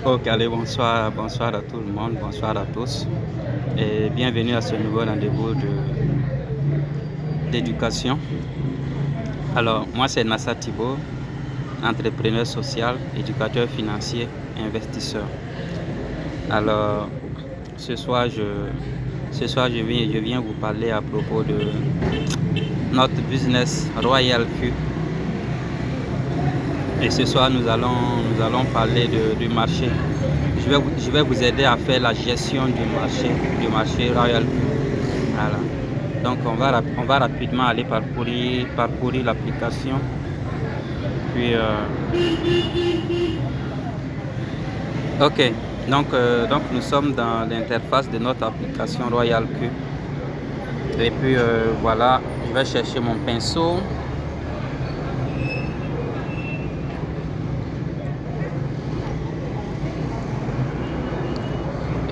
Ok, allez, bonsoir à tout le monde, bonsoir à tous et bienvenue à ce nouveau rendez-vous d'éducation. Alors, moi c'est Nassa Thibault, entrepreneur social, éducateur financier, investisseur. Alors, ce soir, je viens vous parler à propos de notre business Royal Q. Et ce soir, nous allons parler du marché. Je vais vous aider à faire la gestion du marché Royal Q. Voilà. Donc, on va rapidement aller parcourir l'application. Puis, ok. Donc, nous sommes dans l'interface de notre application Royal Q. Et puis, voilà, je vais chercher mon pinceau.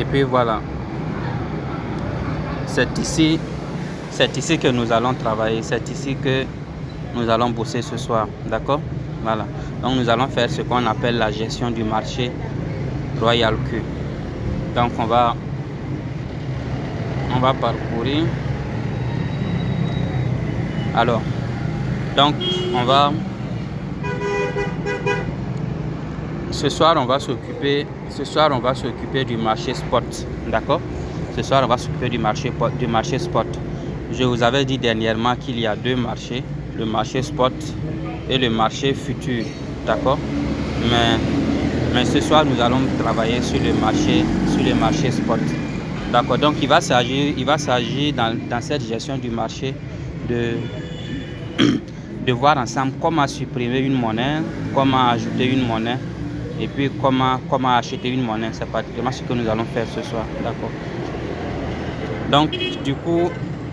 Et puis voilà, c'est ici que nous allons travailler, c'est ici que nous allons bosser ce soir, d'accord? Voilà, donc nous allons faire ce qu'on appelle la gestion du marché Royal Q. Donc on va parcourir. Alors, donc ce soir on va s'occuper du marché spot, d'accord? Ce soir on va s'occuper du marché spot. Je vous avais dit dernièrement qu'il y a deux marchés, le marché spot et le marché futur, d'accord? Mais ce soir nous allons travailler sur le marché spot, d'accord? Donc il va s'agir dans cette gestion du marché de voir ensemble comment supprimer une monnaie, comment ajouter une monnaie et puis comment acheter une monnaie. C'est pratiquement ce que nous allons faire ce soir, d'accord? Donc du coup,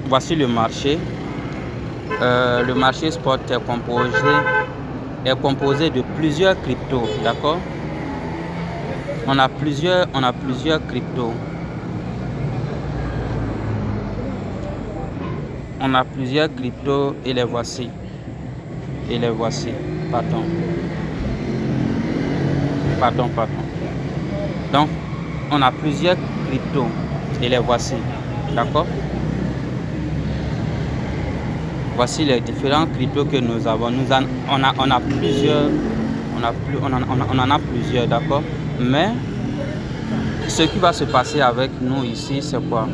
voici le marché. Le marché spot est composé de plusieurs cryptos, d'accord? On a plusieurs cryptos. On a plusieurs cryptos et les voici. Pardon. Donc, on a plusieurs cryptos et les voici, d'accord? Voici les différents cryptos que nous avons. On en a plusieurs, d'accord? Mais ce qui va se passer avec nous ici, c'est quoi?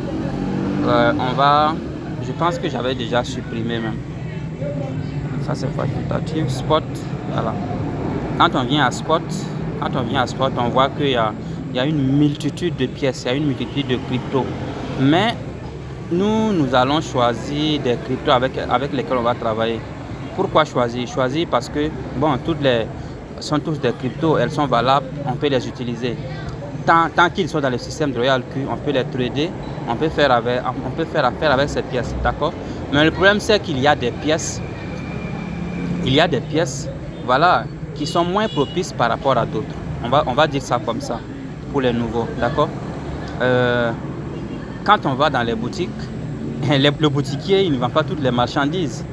Je pense que j'avais déjà supprimé même. Ça c'est facultatif. Spot, voilà. Quand on vient à spot, on voit qu'il y a une multitude de pièces, il y a une multitude de cryptos. Mais nous allons choisir des cryptos avec lesquels on va travailler. Pourquoi choisir? Choisir parce que, bon, sont tous des cryptos, elles sont valables, on peut les utiliser. Tant qu'ils sont dans le système de Royal Q, on peut les trader, on peut faire affaire avec ces pièces, d'accord? Mais le problème, c'est qu'il y a des pièces, voilà, qui sont moins propices par rapport à d'autres. On va dire ça comme ça, pour les nouveaux, d'accord? Quand on va dans les boutiques, le boutiquier, il ne vend pas toutes les marchandises.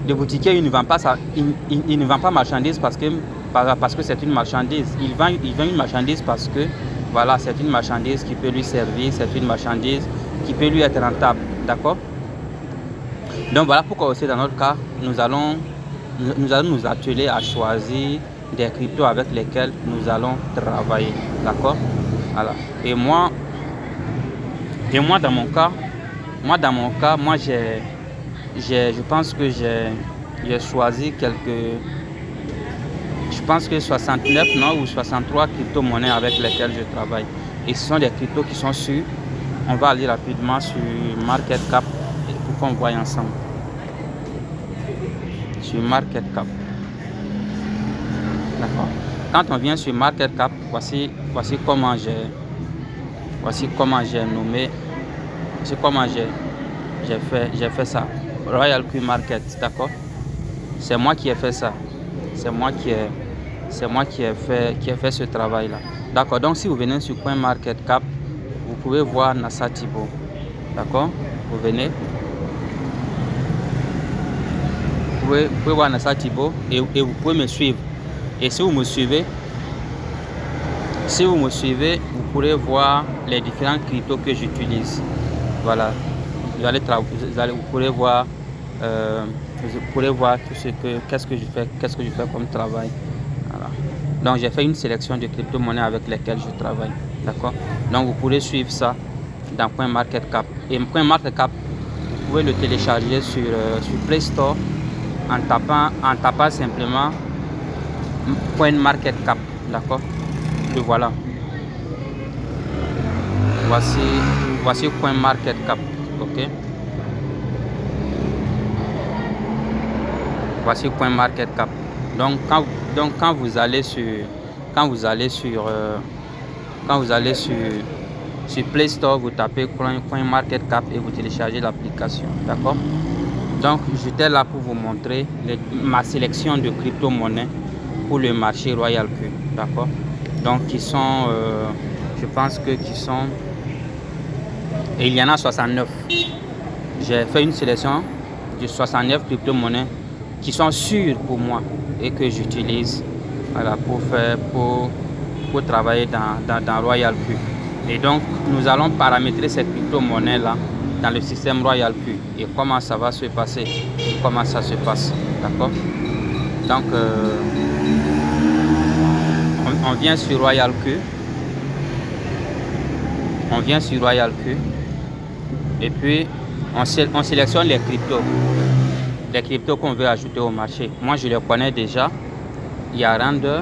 Le boutiquier, il ne vend pas ça, il ne vend pas marchandises parce que c'est une marchandise. Il vend une marchandise parce que, voilà, c'est une marchandise qui peut lui servir, c'est une marchandise qui peut lui être rentable, d'accord? Donc voilà pourquoi aussi dans notre cas, nous allons nous atteler à choisir des cryptos avec lesquels nous allons travailler, d'accord? Voilà. Et moi dans mon cas, je pense que j'ai choisi je pense que 69 ou 63 crypto-monnaies avec lesquelles je travaille. Et ce sont des cryptos qui sont sûrs. On va aller rapidement sur Market Cap pour qu'on voie ensemble. Sur Market Cap. D'accord. Quand on vient sur Market Cap, voici comment j'ai nommé, voici comment j'ai fait ça. Royal Q Market, d'accord? C'est moi qui ai fait ça. C'est moi qui ai fait ce travail là, d'accord? Donc si vous venez sur CoinMarketCap, vous pouvez voir Nassa Thibault, d'accord? Vous venez, vous pouvez voir Nassa Thibault et vous pouvez me suivre. Et si vous me suivez, Si vous me suivez, vous pourrez voir les différents cryptos que j'utilise. Voilà, vous pourrez voir, tout ce que qu'est-ce que je fais comme travail. Voilà. Donc j'ai fait une sélection de crypto-monnaies avec lesquelles je travaille. D'accord. Donc vous pourrez suivre ça dans CoinMarketCap. Et CoinMarketCap, vous pouvez le télécharger sur Play Store en tapant simplement CoinMarketCap. D'accord. Et voilà. Voici CoinMarketCap. Ok. Voici CoinMarketCap. Donc quand vous allez sur Play Store, vous tapez CoinMarketCap et vous téléchargez l'application. D'accord. Donc j'étais là pour vous montrer ma sélection de crypto-monnaies pour le marché Royal Q. D'accord. Donc qui sont je pense que qui sont, et il y en a 69. J'ai fait une sélection de 69 crypto-monnaies qui sont sûres pour moi et que j'utilise, voilà, pour travailler dans Royal Q. Et donc nous allons paramétrer ces crypto-monnaies là dans le système Royal Q. Et comment ça va se passer, comment ça se passe. D'accord. Donc on vient sur Royal Q. On vient sur Royal Q. Et puis on sélectionne les cryptos qu'on veut ajouter au marché. Moi je les connais déjà. Il y a Render.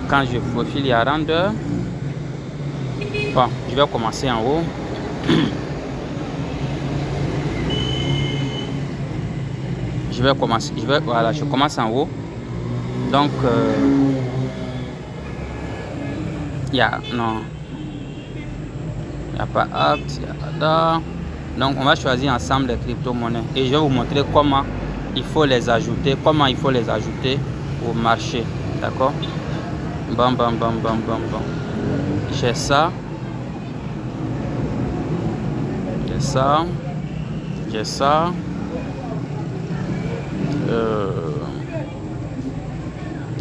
Quand je profile, il y a Render. Bon, je vais commencer en haut. Je commence en haut. Donc il y a pas Act, il y a Ada. Donc on va choisir ensemble les crypto-monnaies et je vais vous montrer comment il faut les ajouter, au marché. D'accord. Bam. J'ai ça.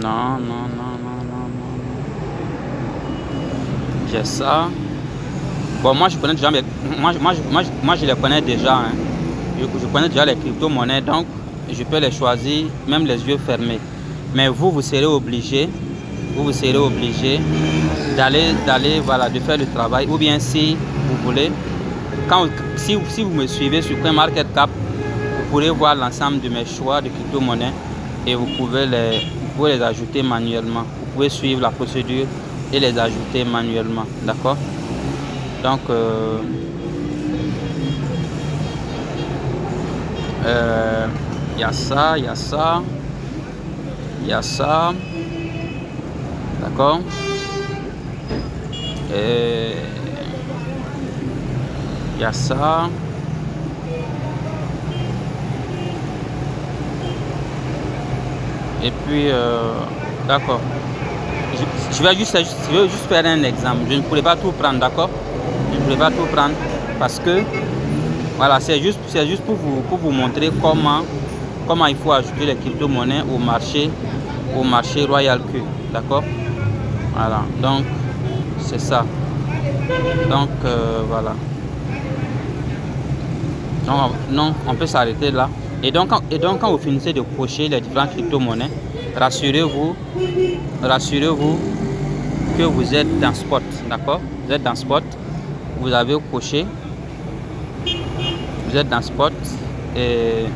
Non. J'ai ça. Bon, moi je connais déjà moi je les connais déjà. Hein. Je connais déjà les crypto-monnaies, donc je peux les choisir même les yeux fermés. Mais vous serez obligé d'aller voilà, de faire le travail, ou bien si vous voulez, si vous me suivez sur CoinMarketCap, vous pourrez voir l'ensemble de mes choix de crypto-monnaies et vous pouvez les ajouter manuellement. Vous pouvez suivre la procédure et les ajouter manuellement. D'accord. Donc il y a ça. D'accord. Et il y a ça. Et puis d'accord. Je vais juste faire un exemple. Je ne pourrais pas tout prendre, d'accord. Je ne pourrais pas tout prendre parce que voilà, c'est juste pour vous montrer comment il faut ajouter les crypto-monnaies au marché Royal Q. D'accord. Voilà, donc c'est ça. Donc voilà. Donc on peut s'arrêter là. Et donc quand vous finissez de cocher les différentes crypto-monnaies, rassurez-vous que vous êtes dans Spot. D'accord. Vous êtes dans Spot. Vous avez coché. Vous êtes dans Spot et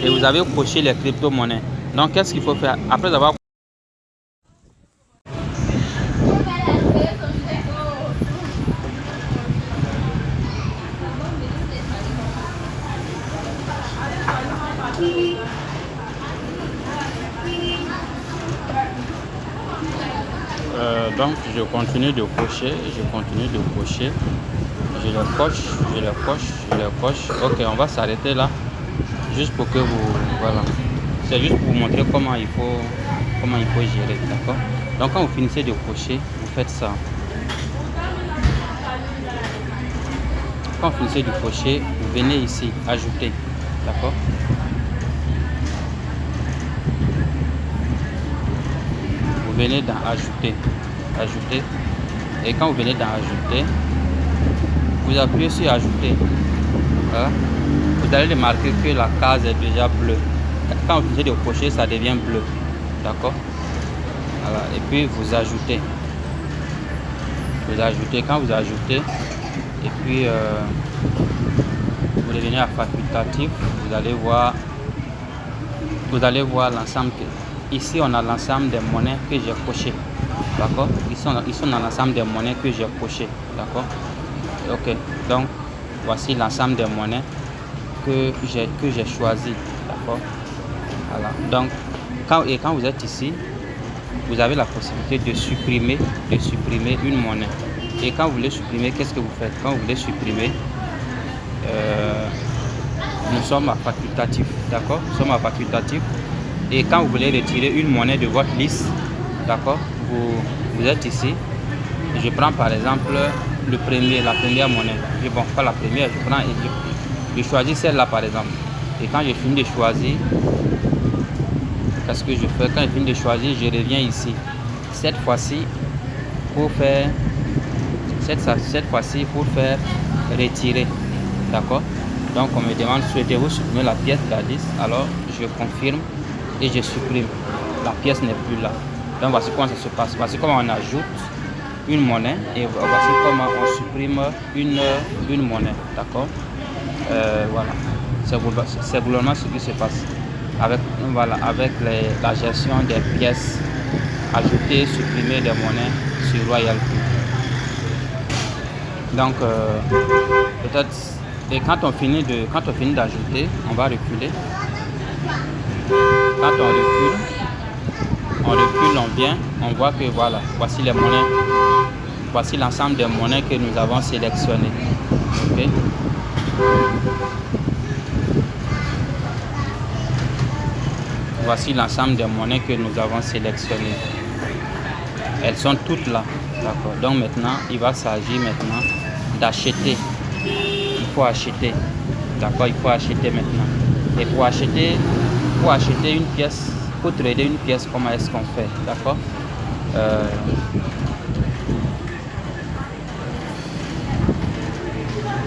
vous avez coché les crypto-monnaies. Donc qu'est-ce qu'il faut faire après avoir donc je continue de cocher, je le coche. Ok, on va s'arrêter là, juste pour que vous, voilà, c'est juste pour vous montrer comment il faut gérer, d'accord. Donc quand vous finissez de cocher, vous faites ça. Quand vous finissez de cocher, vous venez ici, ajouter, d'accord. venez dans ajouter, et quand vous venez dans ajouter, vous appuyez sur ajouter. Voilà. Vous allez remarquer que la case est déjà bleue. Quand vous essayez de cocher, ça devient bleu. D'accord. Voilà. Et puis vous ajoutez. Quand vous ajoutez, et puis vous revenez à facultatif, vous allez voir l'ensemble. Ici on a l'ensemble des monnaies que j'ai coché. D'accord. Ici on a l'ensemble des monnaies que j'ai coché. D'accord. Ok. Donc voici l'ensemble des monnaies que j'ai choisi. D'accord. Voilà. Donc quand vous êtes ici, vous avez la possibilité de supprimer une monnaie. Et quand vous voulez supprimer, qu'est-ce que vous faites? Quand vous voulez supprimer, nous sommes à facultatif, d'accord? Nous sommes à facultatif. Et quand vous voulez retirer une monnaie de votre liste, d'accord, vous êtes ici. Je prends par exemple la première monnaie. Bon, pas la première, je choisis celle-là par exemple. Et quand j'ai fini de choisir, qu'est-ce que je fais? Quand j'ai fini de choisir, je reviens ici. Cette fois-ci, pour faire retirer. D'accord. Donc on me demande, souhaitez-vous supprimer la pièce de la liste? Alors je confirme et je supprime. La pièce n'est plus là. Donc voici comment ça se passe. Voici comment on ajoute une monnaie et voici comment on supprime une monnaie. D'accord. Voilà. C'est globalement ce qui se passe avec la gestion des pièces, ajouter, supprimer des monnaies sur Royal Q. Donc peut-être, et quand on finit d'ajouter, on va reculer. Quand on recule, on vient, on voit que voilà, voici les monnaies, voici l'ensemble des monnaies que nous avons sélectionnées. Okay. Voici l'ensemble des monnaies que nous avons sélectionnées. Elles sont toutes là. D'accord. Donc maintenant, il va s'agir maintenant d'acheter. Il faut acheter. D'accord. Il faut acheter maintenant. Et pour acheter une pièce, pour trader une pièce, comment est-ce qu'on fait? D'accord.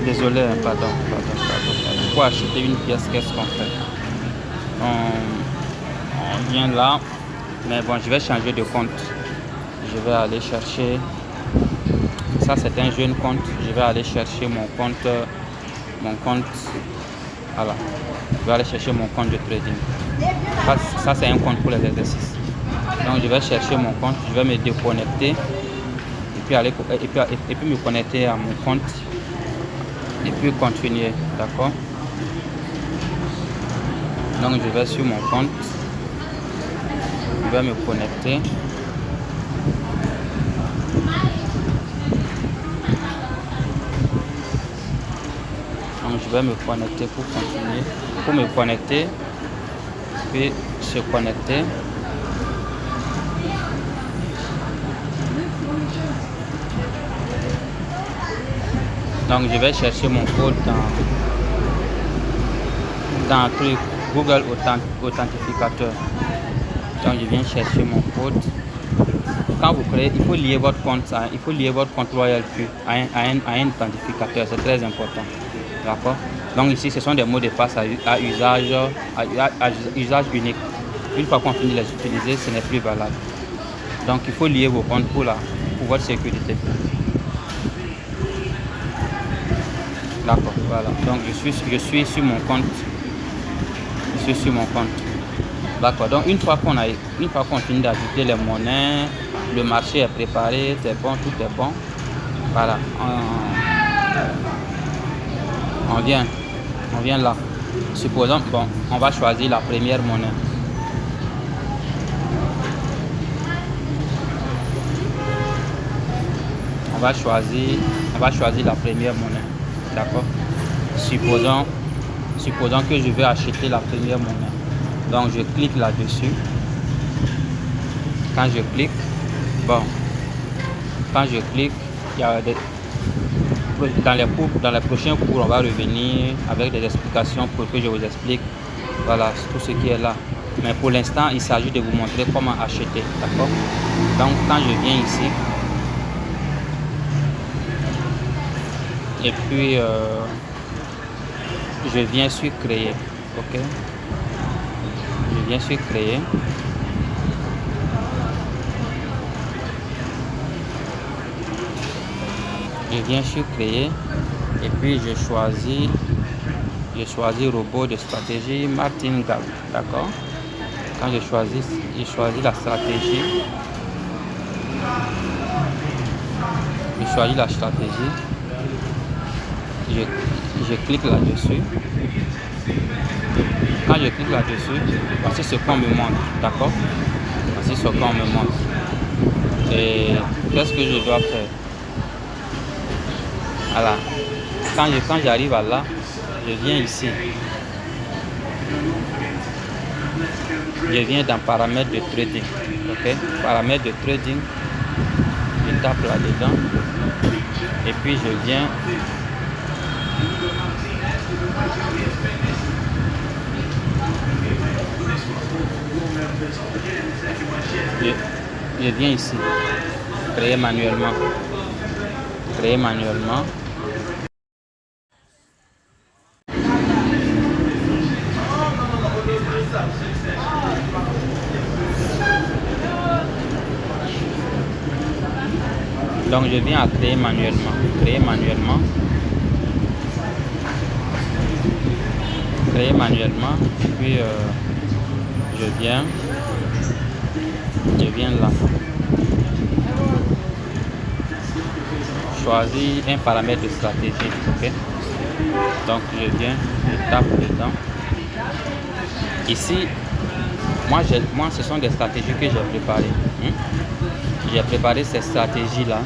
Désolé, pardon. Pour acheter une pièce, qu'est-ce qu'on fait? On vient là, mais bon, je vais changer de compte. Je vais aller chercher, ça c'est un jeune compte, je vais aller chercher mon compte, voilà, je vais aller chercher mon compte de trading. Ça c'est un compte pour les exercices. Donc je vais chercher mon compte, je vais me déconnecter et puis me connecter à mon compte et puis continuer. D'accord. Donc je vais sur mon compte, je vais me connecter. Donc je vais me connecter pour continuer. Pour me connecter, puis se connecter. Donc je vais chercher mon code dans Google Authentificateur. Donc je viens chercher mon code. Quand vous créez, il faut lier votre compte Royal Q à un authentificateur. C'est très important. D'accord. Donc ici, ce sont des mots de passe à usage unique. Une fois qu'on finit de les utiliser, ce n'est plus valable. Donc il faut lier vos comptes pour votre sécurité. D'accord, voilà. Donc je suis sur mon compte. Je suis sur mon compte. D'accord. Donc une fois qu'on finit d'ajouter les monnaies, le marché est préparé, c'est bon, tout est bon. Voilà. On vient là. Supposons, bon, on va choisir la première monnaie. On va choisir la première monnaie. D'accord. Supposons que je vais acheter la première monnaie. Donc je clique là-dessus. Quand je clique, il y a dans les prochains cours, on va revenir avec des explications pour que je vous explique, voilà, tout ce qui est là. Mais pour l'instant, il s'agit de vous montrer comment acheter. D'accord. Donc quand je viens ici, et puis je viens sur créer, ok, je viens sur créer. Je viens sur créer et puis je choisis robot de stratégie Martingale, d'accord. Quand je choisis la stratégie, je clique là-dessus. Quand je clique là-dessus, voici ce qu'on me montre, d'accord. Voici ce qu'on me montre. Et qu'est-ce que je dois faire? Voilà. Quand j'arrive à là, je viens ici. Je viens dans paramètres de trading. Ok, paramètres de trading. Je tape là-dedans. Et puis je viens. Je viens ici. Créer manuellement. Créer manuellement. Donc je viens à créer manuellement. Créer manuellement. Créer manuellement. Et puis je viens là. Choisis un paramètre de stratégie. Ok. Donc je viens, je tape dedans. Ici, moi ce sont des stratégies que j'ai préparées. J'ai préparé ces stratégies-là.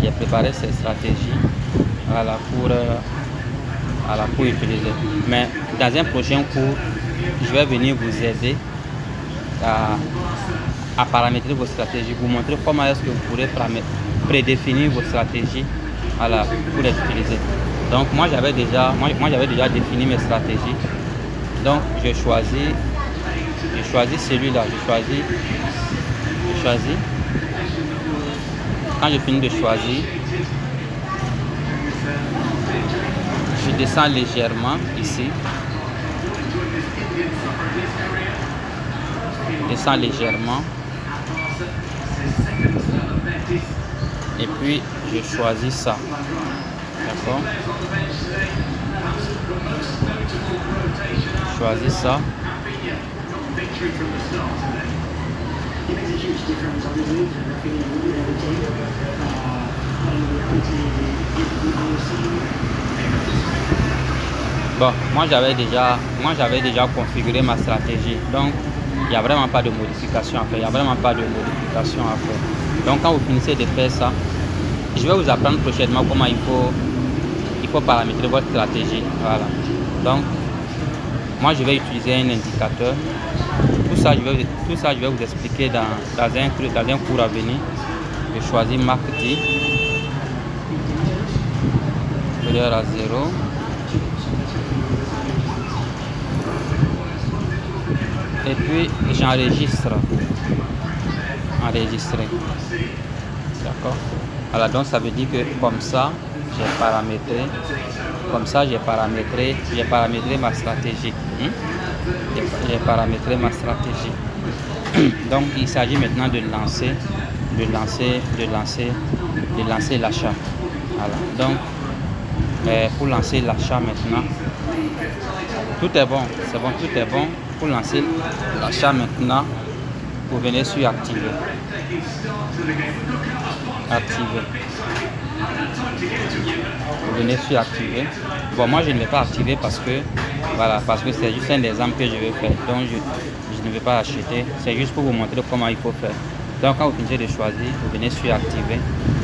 J'ai préparé ces stratégies pour utiliser. Mais dans un prochain cours, je vais venir vous aider à paramétrer vos stratégies, vous montrer comment est-ce que vous pourrez prédéfinir vos stratégies pour les utiliser. Donc moi j'avais déjà défini mes stratégies. Donc je choisis celui-là. Je choisis. Quand je finis de choisir, je descends légèrement ici. Descends légèrement. Et puis je choisis ça. D'accord? Je choisis ça. Bon, moi j'avais déjà configuré ma stratégie, donc il n'y a vraiment pas de modification à faire. Donc quand vous finissez de faire ça, je vais vous apprendre prochainement comment il faut paramétrer votre stratégie. Voilà. Donc moi je vais utiliser un indicateur. Tout ça je vais vous expliquer dans un cours à venir. Je choisis MACD. Supérieur à 0. Et puis j'enregistre. Enregistrer. D'accord. Alors donc ça veut dire que comme ça j'ai paramétré ma stratégie. J'ai paramétré ma stratégie. Donc il s'agit maintenant de lancer l'achat. Voilà. Donc pour lancer l'achat maintenant, tout est bon. Pour lancer l'achat maintenant, vous venez sur activer. Vous venez sur activer. Bon, moi je ne vais pas activer parce que c'est juste un exemple que je vais faire. Donc je ne vais pas acheter. C'est juste pour vous montrer comment il faut faire. Donc quand vous finissez de choisir, vous venez sur activer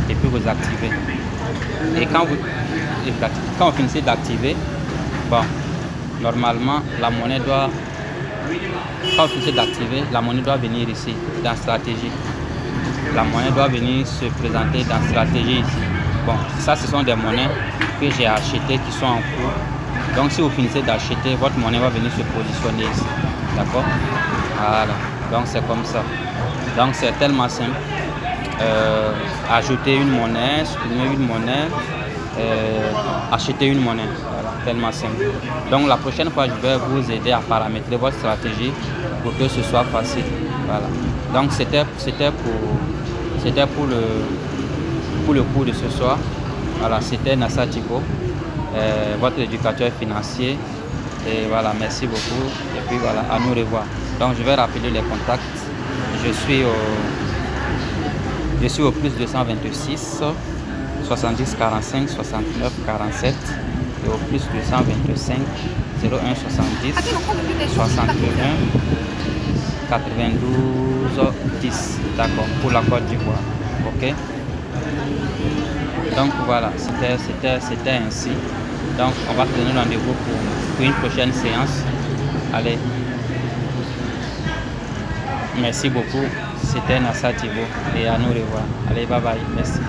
et puis vous activez. Et quand vous finissez d'activer, bon, normalement la monnaie doit. Quand vous finissez d'activer, la monnaie doit venir ici, dans stratégie. La monnaie doit venir se présenter dans stratégie ici. Bon, ça ce sont des monnaies que j'ai achetées qui sont en cours. Donc si vous finissez d'acheter, votre monnaie va venir se positionner ici. D'accord? Voilà. Donc c'est comme ça. Donc c'est tellement simple. Ajouter une monnaie, supprimer une monnaie, acheter une monnaie. Voilà, tellement simple. Donc la prochaine fois, je vais vous aider à paramétrer votre stratégie pour que ce soit facile. Voilà. Donc c'était pour le cours de ce soir. Voilà, c'était Nassa Tibo, votre éducateur financier. Et voilà, merci beaucoup. Et puis voilà, à nous revoir. Donc je vais rappeler les contacts. Je suis au plus 226 70 45 69 47 et au plus 225 01 70 61 92 10. D'accord, pour la Côte d'Ivoire. Ok. Donc voilà, c'était ainsi. Donc on va se donner rendez-vous pour une prochaine séance. Allez. Merci beaucoup. C'était Nassa Tibo et à nous revoir. Allez, bye bye. Merci.